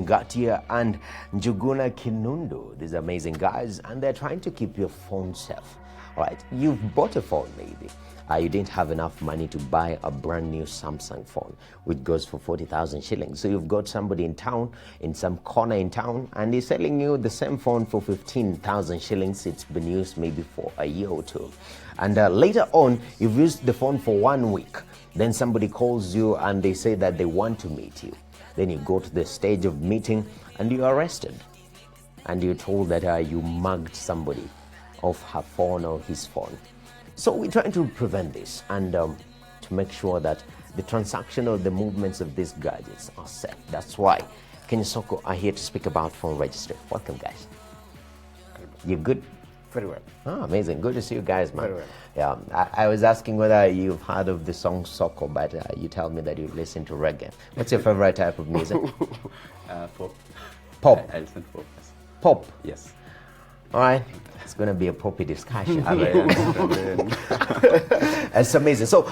Ngatia and Njuguna Kinundu. These amazing guys, and they're trying to keep your phone safe. All right, you've bought a phone maybe. You didn't have enough money to buy a brand new Samsung phone, which goes for 40,000 shillings. So you've got somebody in town, in some corner in town, and he's selling you the same phone for 15,000 shillings. It's been used maybe for a year or two. And later on, you've used the phone for 1 week. Then somebody calls you and they say that they want to meet you. Then you go to the stage of meeting and you're arrested. And you're told that you mugged somebody of her phone or his phone. So we're trying to prevent this and to make sure that the transaction or the movements of these gadgets are safe. That's why Kenya Soko are here to speak about phone registry. Welcome, guys. You good? Very well. Oh, amazing. Good to see you guys, man. Very well. Yeah, I was asking whether you've heard of the song Soko, but you tell me that you listen to reggae. What's your favorite type of music? Pop. Pop? I listen to pop. Pop? Yes. All right. It's going to be a poppy discussion. It's amazing. So,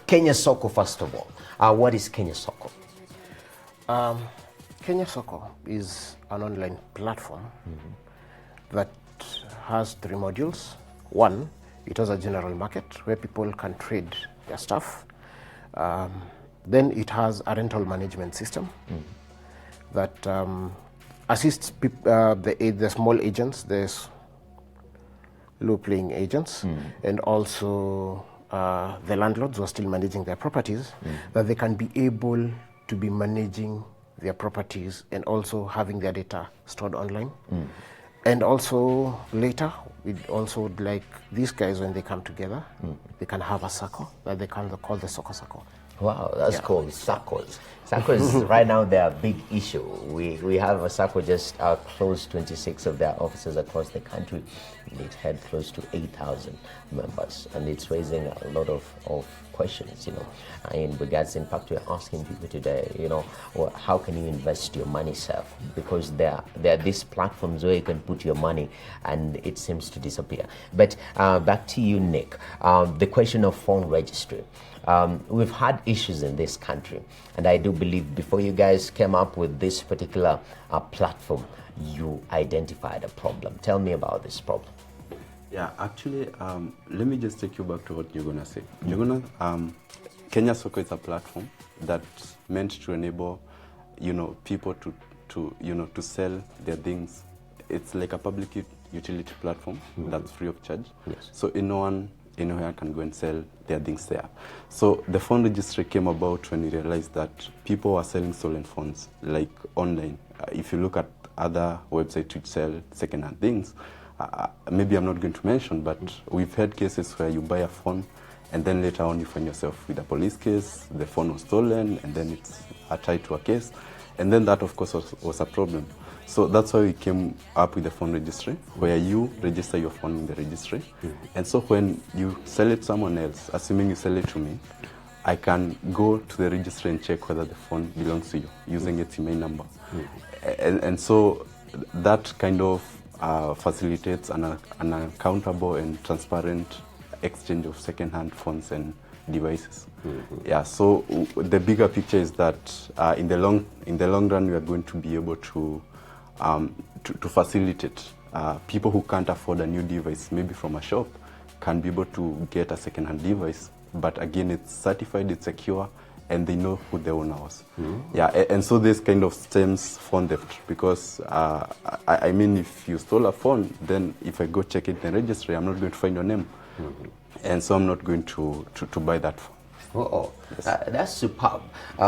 Kenya Soko, first of all. What is Kenya Soko? Kenya Soko is an online platform that has 3 modules. 1, it has a general market where people can trade their stuff. Then it has a rental management system that assists the small agents, the low-paying agents, and also the landlords who are still managing their properties, that they can be able to be managing their properties and also having their data stored online. And also later, we also would like these guys, when they come together, they can have a circle that they can call the Soko Circle. Wow, that's cool. Circles. Circles, right now, they're a big issue. We have a circle just close 26 of their offices across the country. It had close to 8,000 members, and it's raising a lot of questions, in regards. In fact, we're asking people today, how can you invest your money safe? Because there are these platforms where you can put your money and it seems to disappear. But back to you, Nick. The question of phone registry. We've had issues in this country, and I do believe before you guys came up with this particular platform, you identified a problem. Tell me about this problem. Yeah, actually, let me just take you back to what you're going to say. Kenya Soko is a platform that's meant to enable, people to sell their things. It's like a public utility platform that's free of charge. Yes. So anyone anywhere can go and sell their things there. So the phone registry came about when we realized that people were selling stolen phones, like online. If you look at other websites which sell second-hand things, maybe I'm not going to mention, but we've had cases where you buy a phone and then later on you find yourself with a police case, the phone was stolen, and then it's tied to a case. And then that, of course, was a problem. So that's why we came up with the phone registry, where you register your phone in the registry. And so when you sell it to someone else, assuming you sell it to me, I can go to the registry and check whether the phone belongs to you using its email number. And so that kind of facilitates an accountable and transparent exchange of second-hand phones and devices. Yeah, so the bigger picture is that in the long run, we are going to be able to facilitate people who can't afford a new device, maybe from a shop, can be able to get a second-hand device. But again, it's certified, it's secure, and they know who the owner was. Yeah, and so this kind of stems phone theft, because I mean, if you stole a phone, then if I go check it in the registry, I'm not going to find your name. And so I'm not going to buy that phone. Yes. That's superb.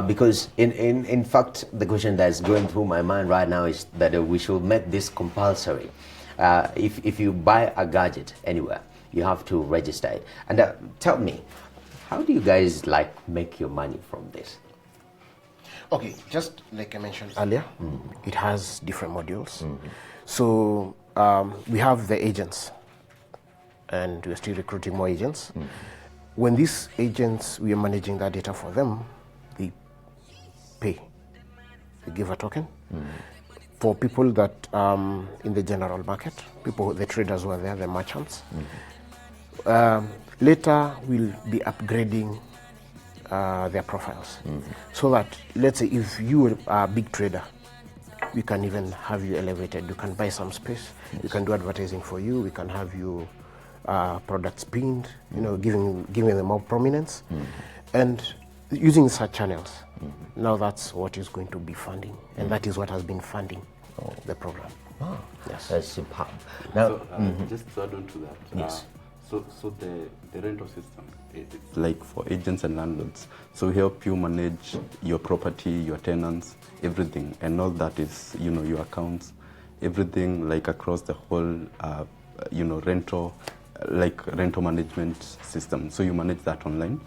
Because in fact, the question that's going through my mind right now is that we should make this compulsory. If you buy a gadget anywhere, you have to register it. And tell me, how do you guys make your money from this? Okay, just like I mentioned earlier, it has different modules. So we have the agents, and we're still recruiting more agents. When these agents, we are managing that data for them, they pay. They give a token. For people that in the general market, the traders who are there, the merchants. Later, we'll be upgrading their profiles. So that, let's say, if you are a big trader we can even have you elevated. You can buy some space. We can do advertising for you. We can have you products pinned, giving them more prominence. And using such channels, now that's what is going to be funding. And that is what has been funding the program. Oh, yes. That's superb. Now, just to add on to that, yes. So the rental system, it's like for agents and landlords. So we help you manage your property, your tenants, everything, and all that is, your accounts, everything like across the whole, rental management system. So you manage that online,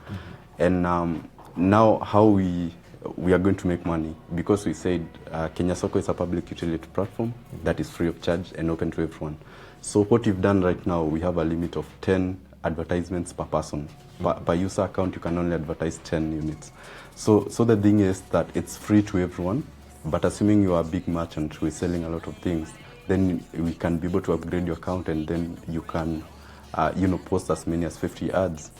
and now how we are going to make money, because we said Kenya Soko is a public utility platform that is free of charge and open to everyone. So what we've done right now, we have a limit of 10 advertisements per person. Per user account, you can only advertise 10 units. So the thing is that it's free to everyone, but assuming you are a big merchant who is selling a lot of things, then we can be able to upgrade your account, and then you can post as many as 50 ads.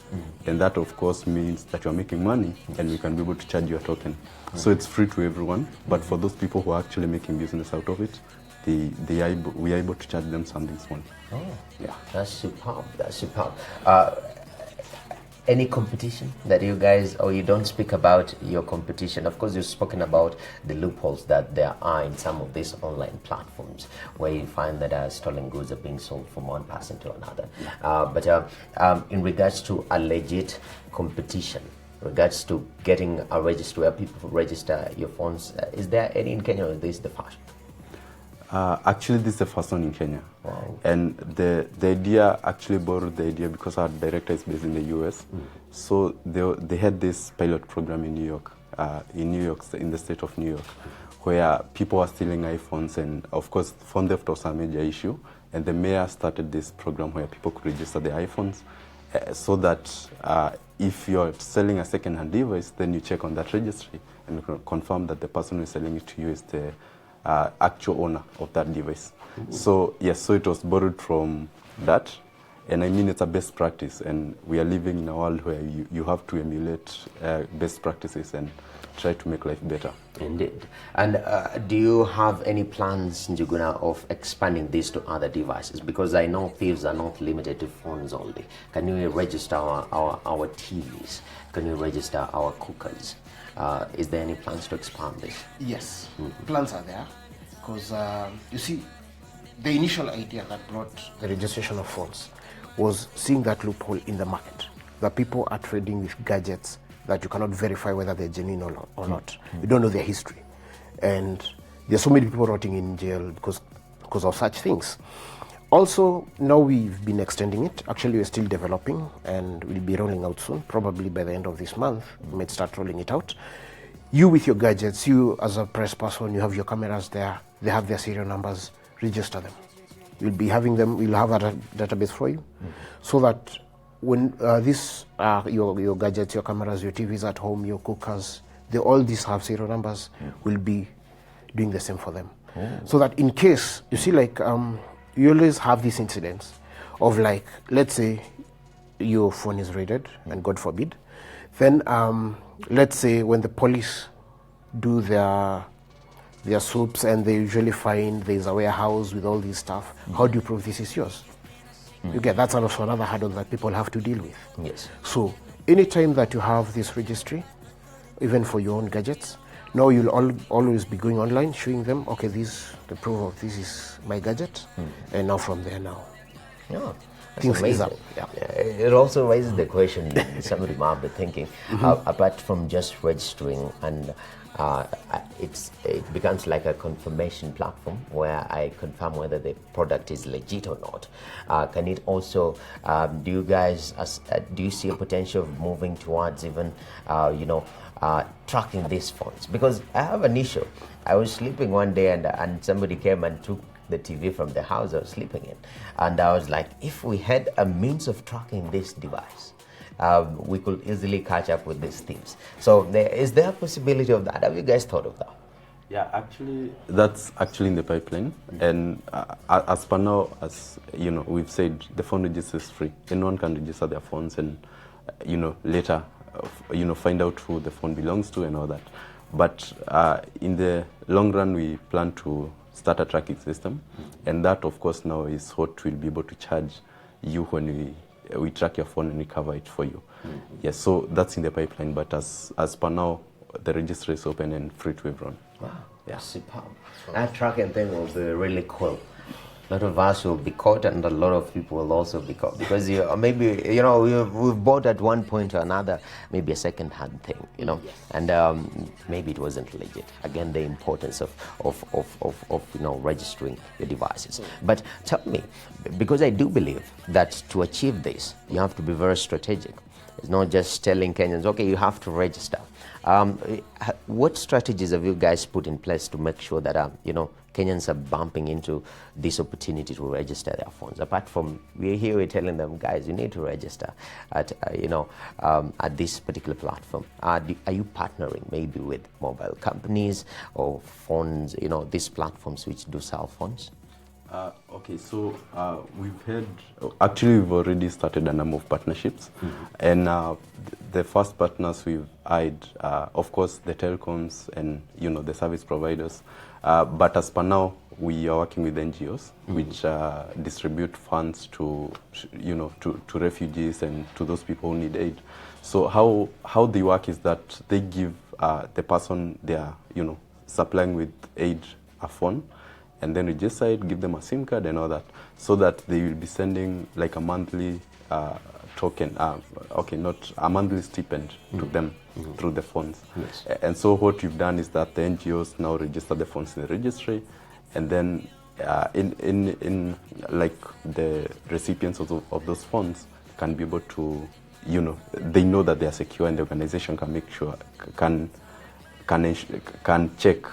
And that, of course, means that you're making money, and we can be able to charge you a token. So it's free to everyone, but for those people who are actually making business out of it, we are able to charge them something small. Oh, yeah. That's superb. That's superb. Any competition that you guys, or you don't speak about your competition? Of course, you've spoken about the loopholes that there are in some of these online platforms where you find that stolen goods are being sold from one person to another. But in regards to a legit competition, regards to getting a register where people register your phones, is there any in Kenya, or is this the first? Actually, this is the first one in Kenya. Wow. And the idea, actually borrowed the idea because our director is based in the US. So they had this pilot program in New York, in the state of New York, where people were stealing iPhones, and of course, phone theft was a major issue. And the mayor started this program where people could register their iPhones, so that if you're selling a second-hand device, then you check on that registry and confirm that the person who is selling it to you is the actual owner of that device. So yes, so it was borrowed from that, and I mean, it's a best practice, and we are living in a world where you have to emulate best practices and try to make life better. Indeed. And do you have any plans, Njuguna, of expanding this to other devices? Because I know thieves are not limited to phones only. Can you register our TVs? Can you register our cookers? Is there any plans to expand this? Yes, plans are there, because you see, the initial idea that brought the registration of phones was seeing that loophole in the market, that people are trading with gadgets that you cannot verify whether they're genuine or not. You don't know their history. And there's so many people rotting in jail because of such things. Also, now we've been extending it. Actually, we're still developing, and we'll be rolling out soon. Probably by the end of this month, we might start rolling it out. You with your gadgets, you as a press person, you have your cameras there. They have their serial numbers. Register them. You'll be having them. We'll have a database for you, so that when your gadgets, your cameras, your TVs at home, your cookers, all these have serial numbers. We'll be doing the same for them, so that in case you see, like, you always have these incidents of, like, let's say your phone is raided, and God forbid, then let's say when the police do their swoops, and they usually find there's a warehouse with all this stuff. How do you prove this is yours? You get, that's also another hurdle that people have to deal with. Yes. So anytime that you have this registry, even for your own gadgets, now you'll always be going online, showing them, okay, the proof of this is my gadget, and now from there now. Yeah. Things ease up. Yeah. It also raises the question, somebody might be thinking, apart from just registering, and it becomes like a confirmation platform where I confirm whether the product is legit or not. Can it also, do you guys, do you see a potential of moving towards even, tracking these phones? Because I have an issue. I was sleeping one day, and somebody came and took the TV from the house I was sleeping in. And I was like, if we had a means of tracking this device, we could easily catch up with these thieves. So is there a possibility of that? Have you guys thought of that? Yeah, actually, that's actually in the pipeline. And as per now, as you know, we've said the phone register is free. Anyone can register their phones and, later, find out who the phone belongs to and all that. But in the long run, we plan to start a tracking system, and that, of course, now is what we'll be able to charge you when we track your phone and recover it for you. Yes, so that's in the pipeline. But as per now, the registry is open and free to everyone. Wow, yeah, superb. That tracking thing will be really cool. A lot of us will be caught, and a lot of people will also be caught because maybe we've bought at one point or another maybe a second-hand thing, and maybe it wasn't legit. Again, the importance of registering your devices. But tell me, because I do believe that to achieve this, you have to be very strategic. It's not just telling Kenyans, okay, you have to register. What strategies have you guys put in place to make sure that Kenyans are bumping into this opportunity to register their phones? Apart from we're telling them, guys, you need to register at at this particular platform. Are you partnering maybe with mobile companies or phones? These platforms which do sell phones. Okay, so we've already started a number of partnerships, and the first partners we've eyed, of course, the telecoms and the service providers. But as per now, we are working with NGOs which distribute funds to refugees and to those people who need aid. So how they work is that they give the person they are supplying with aid a phone, and then register it, give them a SIM card and all that, so that they will be sending like a monthly token, not a monthly stipend to them through the phones. Yes. And so what we've done is that the NGOs now register the phones in the registry, and then in like the recipients of those phones can be able to, they know that they are secure, and the organization can make sure, can check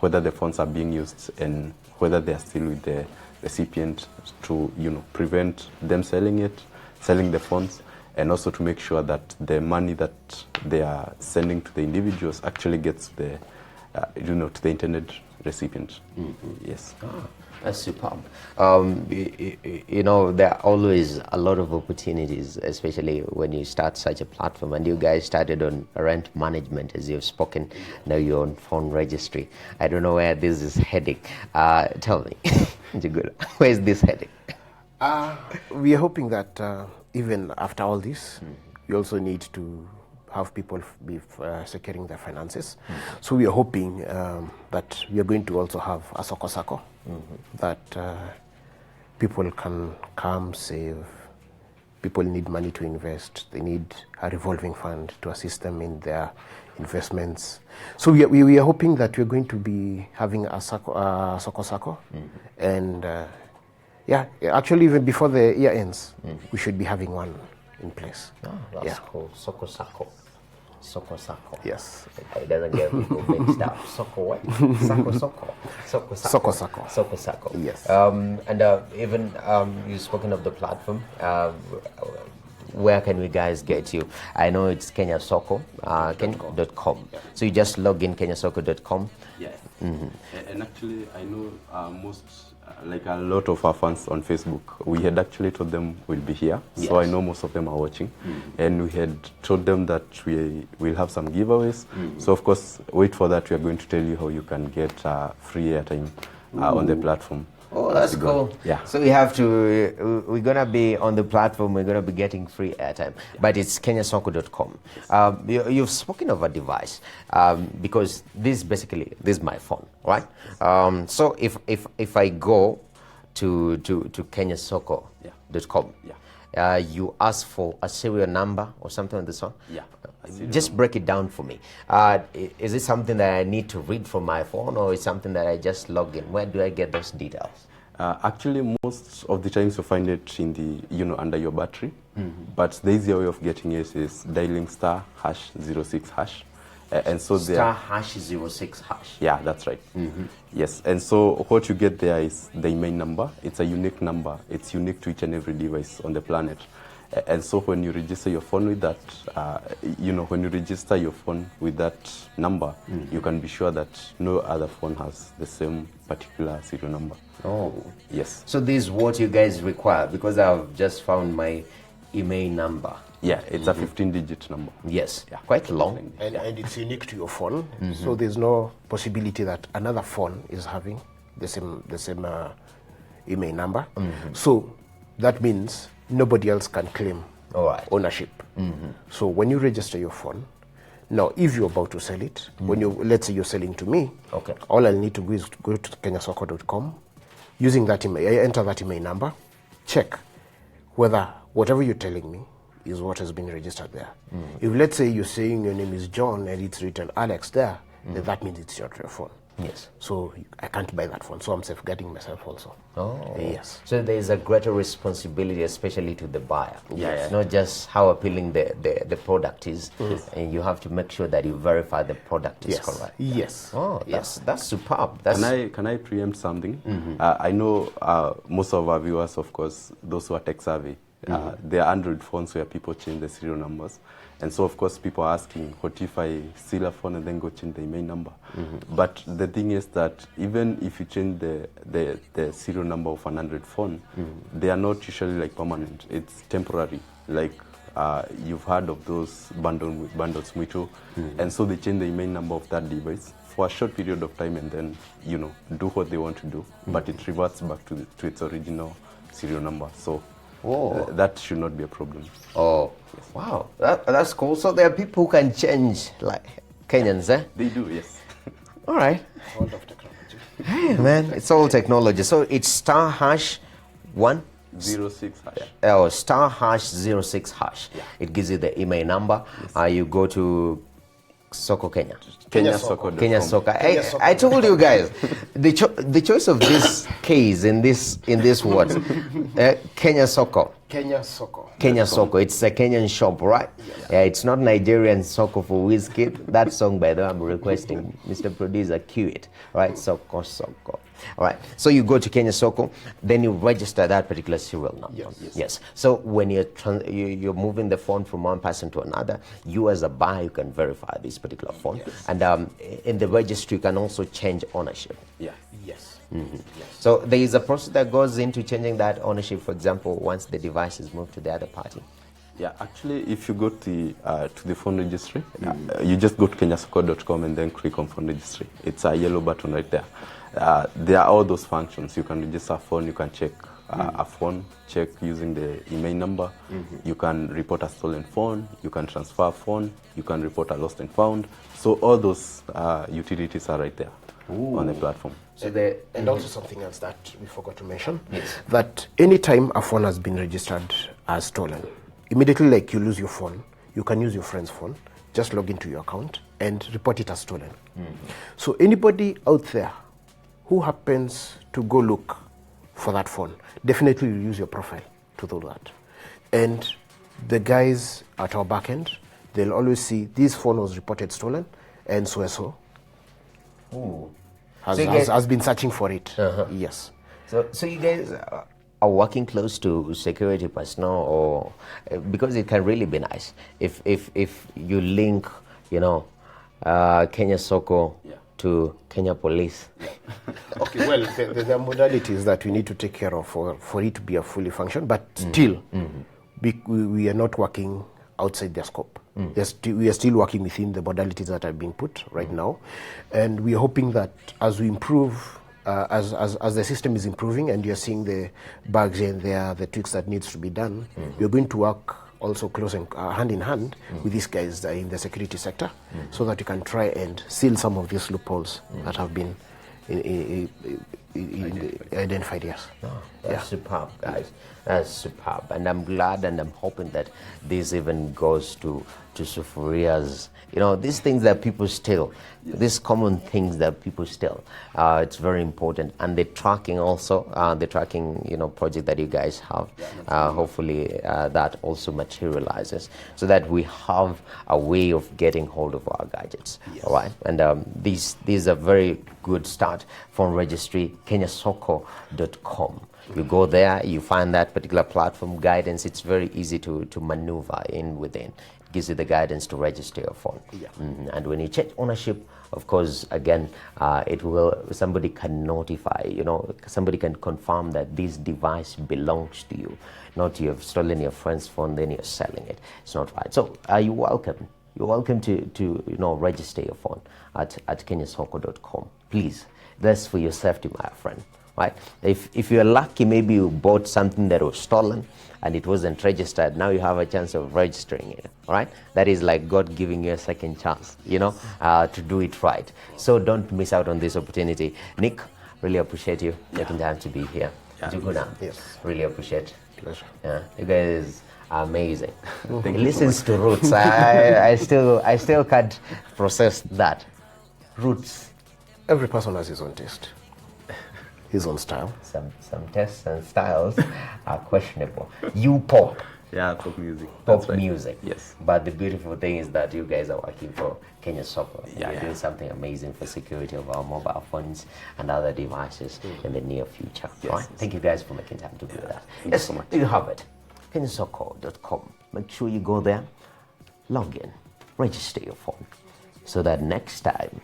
whether the phones are being used and whether they are still with the recipient, to prevent them selling the phones, and also to make sure that the money that they are sending to the individuals actually gets to the intended recipient. Yes. That's superb. There are always a lot of opportunities, especially when you start such a platform. And you guys started on rent management, as you've spoken. Now you're on phone registry. I don't know where this is heading. Tell me, where is this heading? We are hoping that even after all this, we also need to have people be securing their finances. So we are hoping that we are going to also have a Soko, that people can come save. People need money to invest. They need a revolving fund to assist them in their investments. So we are hoping that we're going to be having a Soko, and actually even before the year ends, we should be having one in place. That's cool. Soko. Yes. It doesn't get people mixed up. Soko what? Soko. Yes. And even you've spoken of the platform. Where can we guys get you? I know it's Soko, Kenya.com. So you just log in kenyasoko.com. Yeah. And actually, I know most, like a lot of our fans on Facebook, we had actually told them we'll be here. Yes. So I know most of them are watching. And we had told them that we will have some giveaways. So of course, wait for that. We are going to tell you how you can get free airtime on the platform. Oh, that's cool. Yeah. So we're going to be on the platform, we're going to be getting free airtime. But it's kenyasoko.com. Yes. You've spoken of a device because this is my phone, right? So if I go to kenyasoko.com, you ask for a serial number or something like this one? Yeah. Just break it down for me. Is it something that I need to read from my phone, or is it something that I just log in? Where do I get those details? Actually, most of the times you find it in the, under your battery. But the easier way of getting it is dialing *#06#. And so *#06#. Yeah, that's right. Yes, and so what you get there is the main number. It's a unique number. It's unique to each and every device on the planet. And so when you register your phone with that, when you register your phone with that number, you can be sure that no other phone has the same particular serial number. Oh. Yes. So this is what you guys require, because I've just found my email number. Yeah, it's a 15-digit number. Yes, quite long. And it's unique to your phone, so there's no possibility that another phone is having the same email number. So that means nobody else can claim ownership. So when you register your phone, now if you're about to sell it, when let's say you're selling to me, all I'll need to do is go to kenyasoko.com, using that email, I enter that email number, check whether whatever you're telling me is what has been registered there. If let's say you're saying your name is John and it's written Alex there, then that means it's not your phone. Yes. So I can't buy that phone. So I'm safeguarding myself also. Oh. Yes. So there is a greater responsibility, especially to the buyer. Yes. It's not just how appealing the product is, and you have to make sure that you verify the product is correct. Yes. Oh, that's superb. Can I preempt something? I know most of our viewers, of course, those who are tech savvy, they are Android phones where people change the serial numbers. And so, of course, people are asking, what if I steal a phone and then go change the email number? But the thing is that even if you change the serial number of an Android phone, they are not usually like permanent. It's temporary. Like you've heard of those bundles mutual. And so they change the email number of that device for a short period of time and then, do what they want to do. But it reverts back to its original serial number. So that should not be a problem. Oh, yes. Wow, that's cool. So there are people who can change, like Kenyans, eh? They do, yes. All right. World of technology. Hey, man, it's all technology. So it's star hash 06 hash. Oh, star hash 06 hash. Yeah. It gives you the email number. You go to Soko Kenya. kenyasoko.com. Kenya Soko. I told you guys, the choice of this case in this word, Kenya Soko. Kenya Soko. Kenya Soko. It's a Kenyan shop, right? Yeah, it's not Nigerian Soko for whiskey. That song, by the way, I'm requesting Mr. Producer, cue it. Right? Soko. All right. So you go to Kenya Soko, then you register that particular serial number. Yes. So when you're moving the phone from one person to another, you as a buyer, you can verify this particular phone. And in the registry, you can also change ownership. Yeah. Yes. So there is a process that goes into changing that ownership, for example, once the device is moved to the other party. Yeah, actually, if you go to the phone registry, you just go to kenyasoko.com and then click on phone registry. It's a yellow button right there. There are all those functions. You can register a phone, you can check a phone, check using the email number. You can report a stolen phone, you can transfer a phone, you can report a lost and found. So all those utilities are right there on the platform. So and also something else that we forgot to mention, that anytime a phone has been registered as stolen, immediately like you lose your phone, you can use your friend's phone, just log into your account and report it as stolen. So anybody out there who happens to go look for that phone, definitely will use your profile to do that. And the guys at our back end, they'll always see this phone was reported stolen and so. Has been searching for it. Yes. So you guys are working close to security personnel, or because it can really be nice if you link, Kenya Soko to Kenya Police. Okay. Well, there are modalities that we need to take care of for it to be a fully function, but still, we are not working outside their scope. We are still working within the modalities that have been put right now, and we are hoping that as we improve, as the system is improving, and you're seeing the bugs and the tweaks that needs to be done, we're going to work also close and hand in hand with these guys in the security sector, so that we can try and seal some of these loopholes that have been identified. Yes. That's superb, guys. That's superb, and I'm glad, and I'm hoping that this even goes to sufurias. These things that people steal, these common things that people steal. It's very important, and the tracking also, project that you guys have. Hopefully, that also materializes, so that we have a way of getting hold of our gadgets. All right, and these are very good start. Phone registry, kenyasoko.com. You go there, you find that particular platform guidance. It's very easy to maneuver in within. gives you the guidance to register your phone. Yeah. And when you change ownership, of course, again, somebody can notify, somebody can confirm that this device belongs to you, not you have stolen your friend's phone, then you're selling it. It's not right. So you're welcome. You're welcome to register your phone at kenyasoko.com. Please, that's for your safety, my friend. Right? If you're lucky, maybe you bought something that was stolen and it wasn't registered. Now you have a chance of registering it. All right? That is like God giving you a second chance, to do it right. So don't miss out on this opportunity. Nick, really appreciate you taking time to be here. Juguna, Yes. really appreciate. Pleasure. Yeah, you guys are amazing. He listens to Roots. I still can't process that. Roots. Every person has his own taste, his own style. Some tastes and styles are questionable. You pop. Yeah, pop music. Pop That's right. music. Yes. But the beautiful thing is that you guys are working for Kenya Soko. Yeah, You're doing something amazing for security of our mobile phones and other devices in the near future. Yes. All right? Thank you guys for making time to do that. Thank you so much. There you have it. kenyasoko.com. Make sure you go there, log in, register your phone, so that next time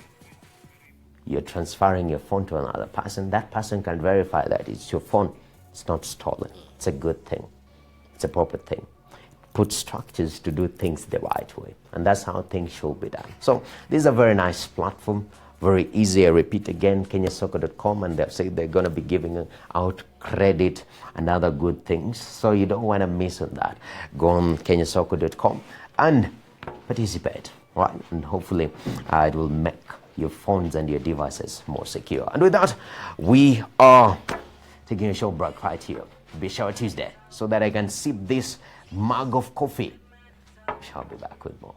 you're transferring your phone to another person, that person can verify that it's your phone. It's not stolen. It's a good thing. It's a proper thing. Put structures to do things the right way. And that's how things should be done. So this is a very nice platform, very easy. I repeat again, kenyasoko.com, and they've said they're going to be giving out credit and other good things. So you don't want to miss on that. Go on kenyasoko.com and participate, right? And hopefully it will make your phones and your devices more secure. And with that, we are taking a short break right here. Be Shower Tuesday, so that I can sip this mug of coffee. Shall be back with more.